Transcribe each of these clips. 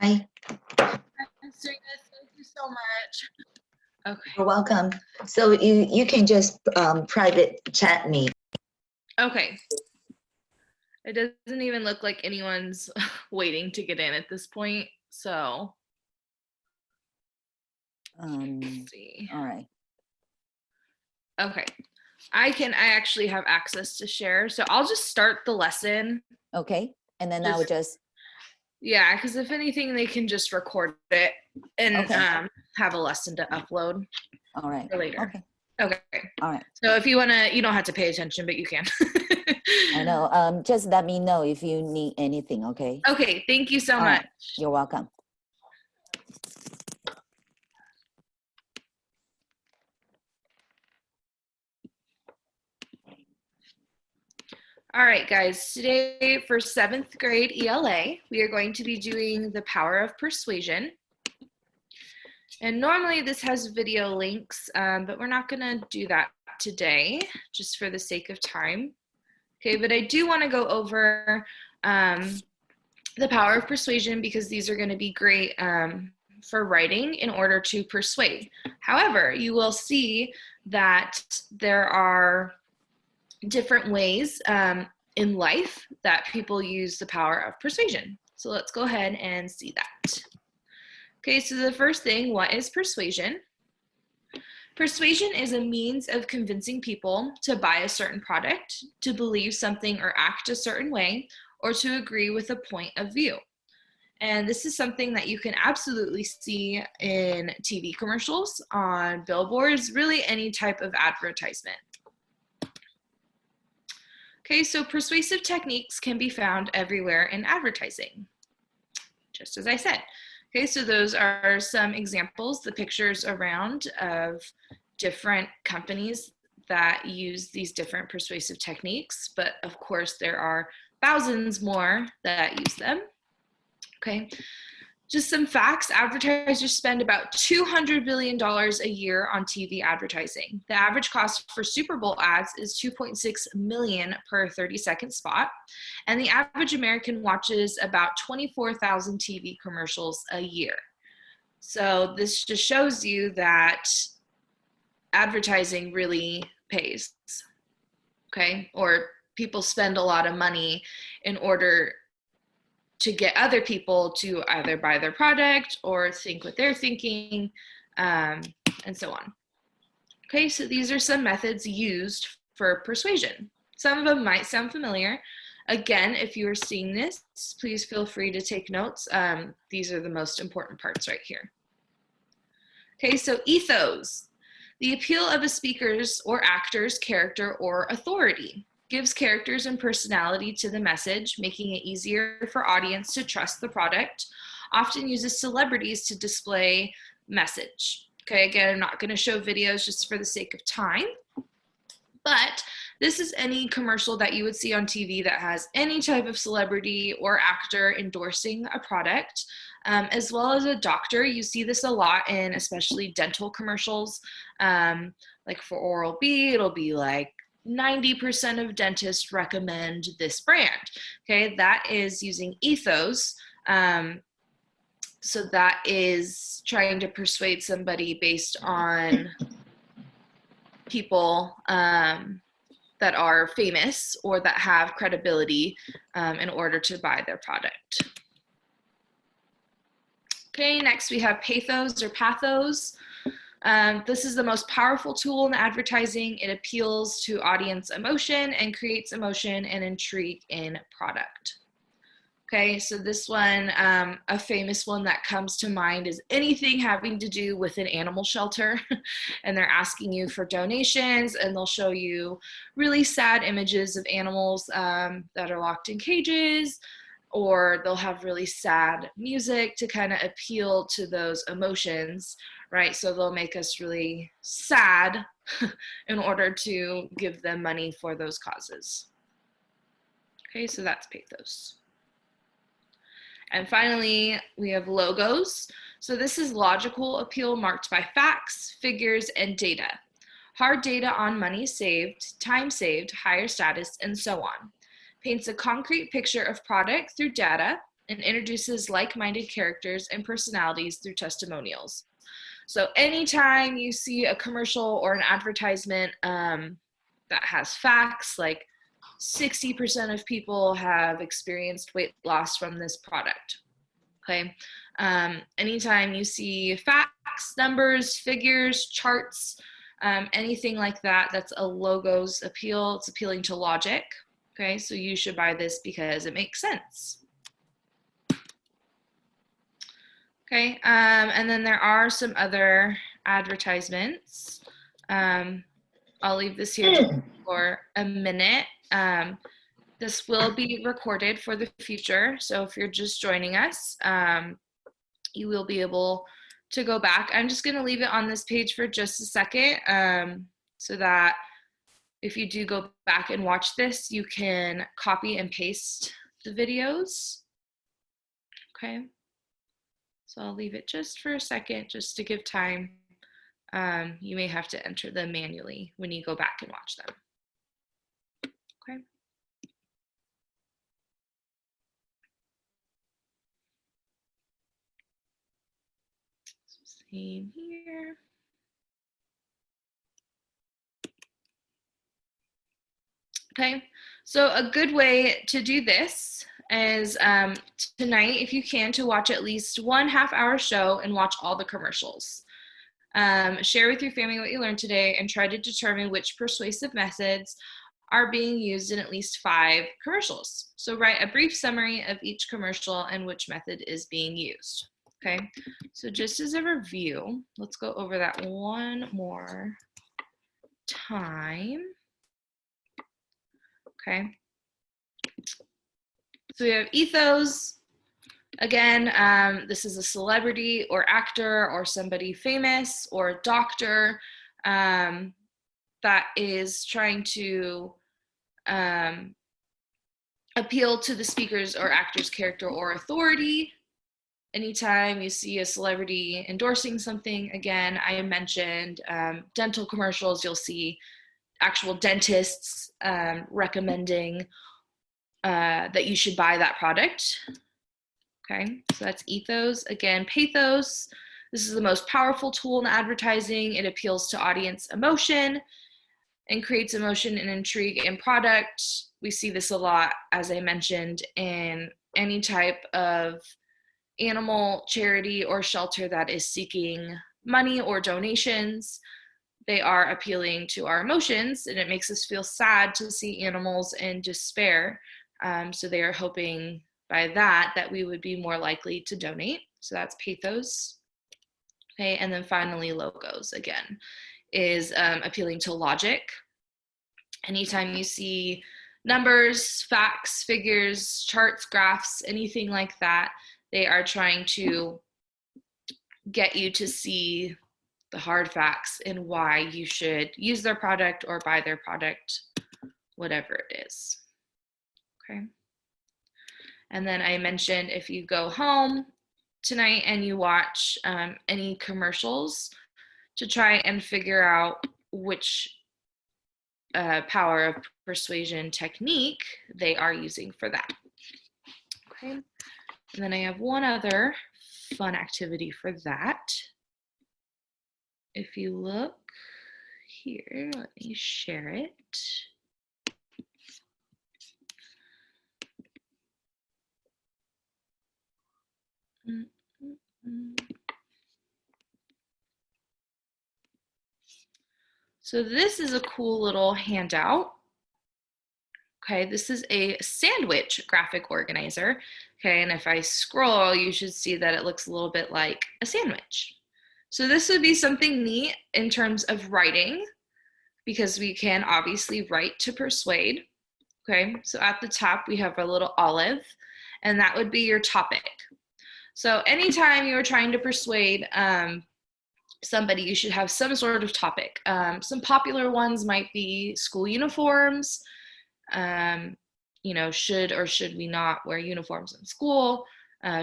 Hi. Thank you so much. Okay. You're welcome. So you can just private chat me. Okay. It doesn't even look like anyone's waiting to get in at this point. So let's see. All right. Okay. I actually have access to share. So I'll just start the lesson. Okay. And then I would just. Yeah, because if anything, they can just record it and have a lesson to upload. All right. For later. Okay. Okay. All right. So if you want to, you don't have to pay attention, but you can. I know. Just let me know if you need anything, okay? Okay. Thank you so much. Right. You're welcome. All right, guys, today for 7th grade ELA, we are going to be doing the power of persuasion. And normally this has video links, but we're not gonna do that today, just for the sake of time. Okay, but I do wanna go over the power of persuasion because these are gonna be great for writing in order to persuade. However, you will see that there are different ways in life that people use the power of persuasion. So let's go ahead and see that. Okay, so the first thing, what is persuasion? Persuasion is a means of convincing people to buy a certain product, to believe something or act a certain way, or to agree with a point of view. And this is something that you can absolutely see in TV commercials, on billboards, really any type of advertisement. Okay, so persuasive techniques can be found everywhere in advertising, just as I said. Okay, so those are some examples, the pictures around of different companies that use these different persuasive techniques, but of course there are thousands more that use them. Okay, just some facts. Advertisers spend about $200 billion a year on TV advertising. The average cost for Super Bowl ads is $2.6 million per 30-second spot. And the average American watches about 24,000 TV commercials a year. So this just shows you that advertising really pays, okay? Or people spend a lot of money in order to get other people to either buy their product or think what they're thinking, and so on. Okay, so these are some methods used for persuasion. Some of them might sound familiar. Again, if you are seeing this, please feel free to take notes. These are the most important parts right here. Okay, so ethos, the appeal of a speaker's or actor's character or authority. Gives characters and personality to the message, making it easier for audience to trust the product. Often uses celebrities to display message. Okay, again, I'm not going to show videos just for the sake of time, but this is any commercial that you would see on TV that has any type of celebrity or actor endorsing a product, as well as a doctor. You see this a lot in especially dental commercials, like for Oral-B, it'll be like, 90% of dentists recommend this brand. Okay, that is using ethos. So that is trying to persuade somebody based on people that are famous or that have credibility in order to buy their product. Okay, next we have pathos or pathos. This is the most powerful tool in advertising. It appeals to audience emotion and creates emotion and intrigue in product. Okay, so this one, a famous one that comes to mind is anything having to do with an animal shelter and they're asking you for donations and they'll show you really sad images of animals that are locked in cages, or they'll have really sad music to kind of appeal to those emotions, right? So they'll make us really sad in order to give them money for those causes. Okay, so that's pathos. And finally, we have logos. So this is logical appeal marked by facts, figures, and data. hard data on money saved, time saved, higher status, and so on. Paints a concrete picture of product through data and introduces like-minded characters and personalities through testimonials. So anytime you see a commercial or an advertisement that has facts, like 60% of people have experienced weight loss from this product, okay? Anytime you see facts, numbers, figures, charts, anything like that, that's a logo's appeal. It's appealing to logic, okay? So you should buy this because it makes sense. Okay, and then there are some other advertisements. I'll leave this here for a minute. This will be recorded for the future, so if you're just joining us, you will be able to go back. I'm just going to leave it on this page for just a second, so that if you do go back and watch this, you can copy and paste the videos. Okay. So I'll leave it just for a second, just to give time. You may have to enter them manually when you go back and watch them. Okay. Same here. Okay, so a good way to do this is tonight, if you can, to watch at least 1.5 hour show and watch all the commercials. Share with your family what you learned today and try to determine which persuasive methods are being used in at least 5 commercials. So write a brief summary of each commercial and which method is being used. Okay, so just as a review, let's go over that one more time. Okay. So we have Ethos. Again, this is a celebrity or actor or somebody famous or doctor that is trying to appeal to the speaker's or actor's character or authority. Anytime you see a celebrity endorsing something, again, I mentioned dental commercials, you'll see actual dentists recommending that you should buy that product. Okay, so that's Ethos. Again, Pathos. This is the most powerful tool in advertising. It appeals to audience emotion and creates emotion and intrigue in product. We see this a lot, as I mentioned, in any type of animal charity or shelter that is seeking money or donations. They are appealing to our emotions, and it makes us feel sad to see animals in despair. So they are hoping by that we would be more likely to donate. So that's pathos. Okay, and then finally logos, again, is appealing to logic. Anytime you see numbers, facts, figures, charts, graphs, anything like that, they are trying to get you to see the hard facts and why you should use their product or buy their product, whatever it is. Okay. And then I mentioned if you go home tonight and you watch any commercials, to try and figure out which power of persuasion technique they are using for that. Okay. And then I have one other fun activity for that. If you look here, let me share it. So this is a cool little handout. Okay, this is a sandwich graphic organizer. Okay, and if I scroll, you should see that it looks a little bit like a sandwich. So this would be something neat in terms of writing, because we can obviously write to persuade. Okay, so at the top we have a little olive, and that would be your topic. So anytime you're trying to persuade somebody, you should have some sort of topic. Some popular ones might be school uniforms. You know, should or should we not wear uniforms in school?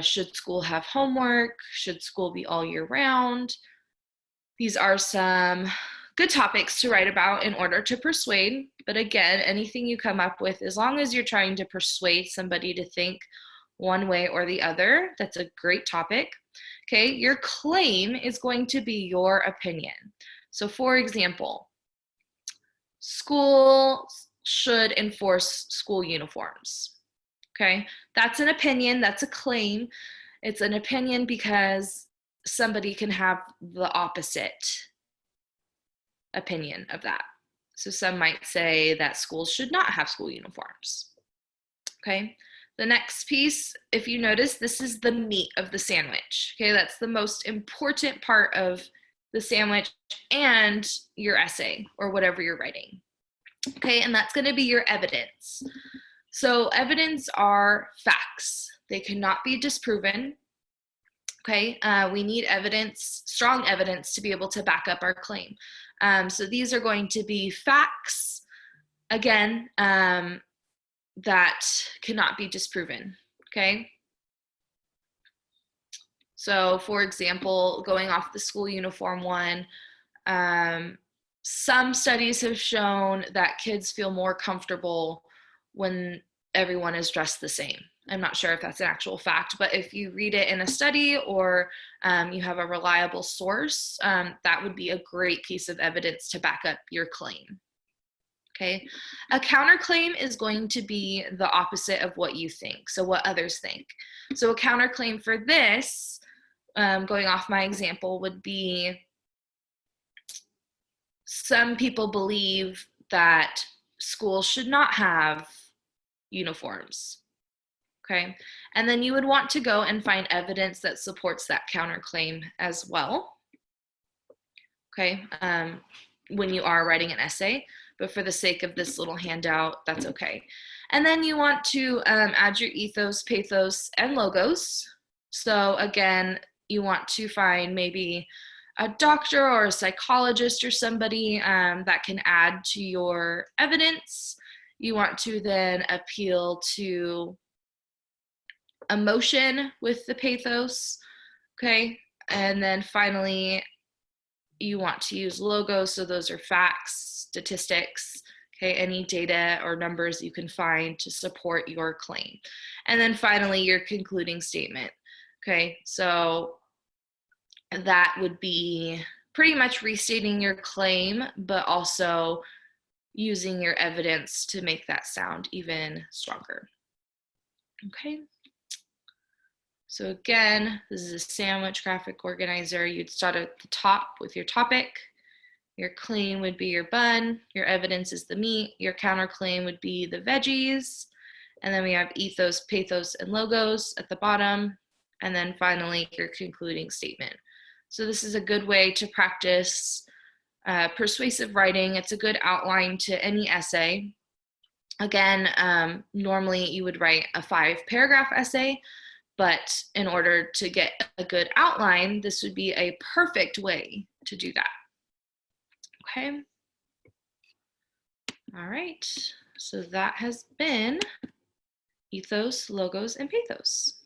Should school have homework? Should school be all year round? These are some good topics to write about in order to persuade. But again, anything you come up with, as long as you're trying to persuade somebody to think one way or the other, that's a great topic. Okay, your claim is going to be your opinion. So for example, school should enforce school uniforms. Okay, that's an opinion, that's a claim. It's an opinion because somebody can have the opposite opinion of that. So some might say that schools should not have school uniforms. Okay, the next piece, if you notice, this is the meat of the sandwich. Okay, that's the most important part of the sandwich and your essay or whatever you're writing. Okay, and that's going to be your evidence. So evidence are facts. They cannot be disproven. Okay, we need evidence, strong evidence, to be able to back up our claim. So these are going to be facts, again, that cannot be disproven. Okay. So for example, going off the school uniform one, some studies have shown that kids feel more comfortable when everyone is dressed the same. I'm not sure if that's an actual fact, but if you read it in a study or you have a reliable source, that would be a great piece of evidence to back up your claim. Okay, a counterclaim is going to be the opposite of what you think, so what others think. So a counterclaim for this, going off my example, would be some people believe that schools should not have uniforms. Okay, and then you would want to go and find evidence that supports that counterclaim as well. Okay, when you are writing an essay, but for the sake of this little handout, that's okay. And then you want to add your ethos, pathos, and logos. So again, you want to find maybe a doctor or a psychologist or somebody that can add to your evidence. You want to then appeal to emotion with the pathos, okay? And then finally, you want to use logos, so those are facts, statistics, okay, any data or numbers you can find to support your claim. And then finally, your concluding statement, okay? So that would be pretty much restating your claim, but also using your evidence to make that sound even stronger, okay? So again, this is a sandwich graphic organizer. You'd start at the top with your topic. Your claim would be your bun. Your evidence is the meat. Your counterclaim would be the veggies. And then we have ethos, pathos, and logos at the bottom. And then finally, your concluding statement. So this is a good way to practice persuasive writing. It's a good outline to any essay. Again, normally you would write a 5-paragraph essay, but in order to get a good outline, this would be a perfect way to do that. Okay. All right. So that has been ethos, logos, and pathos.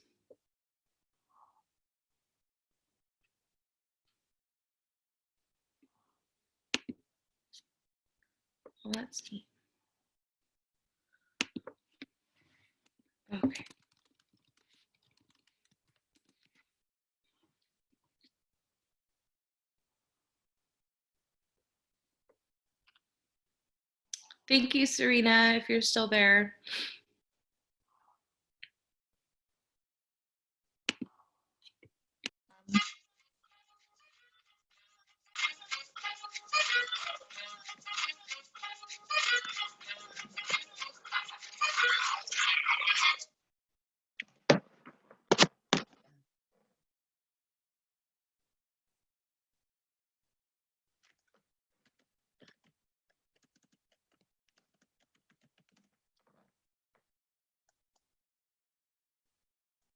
Well, that's neat. Okay. Thank you, Serena, if you're still there.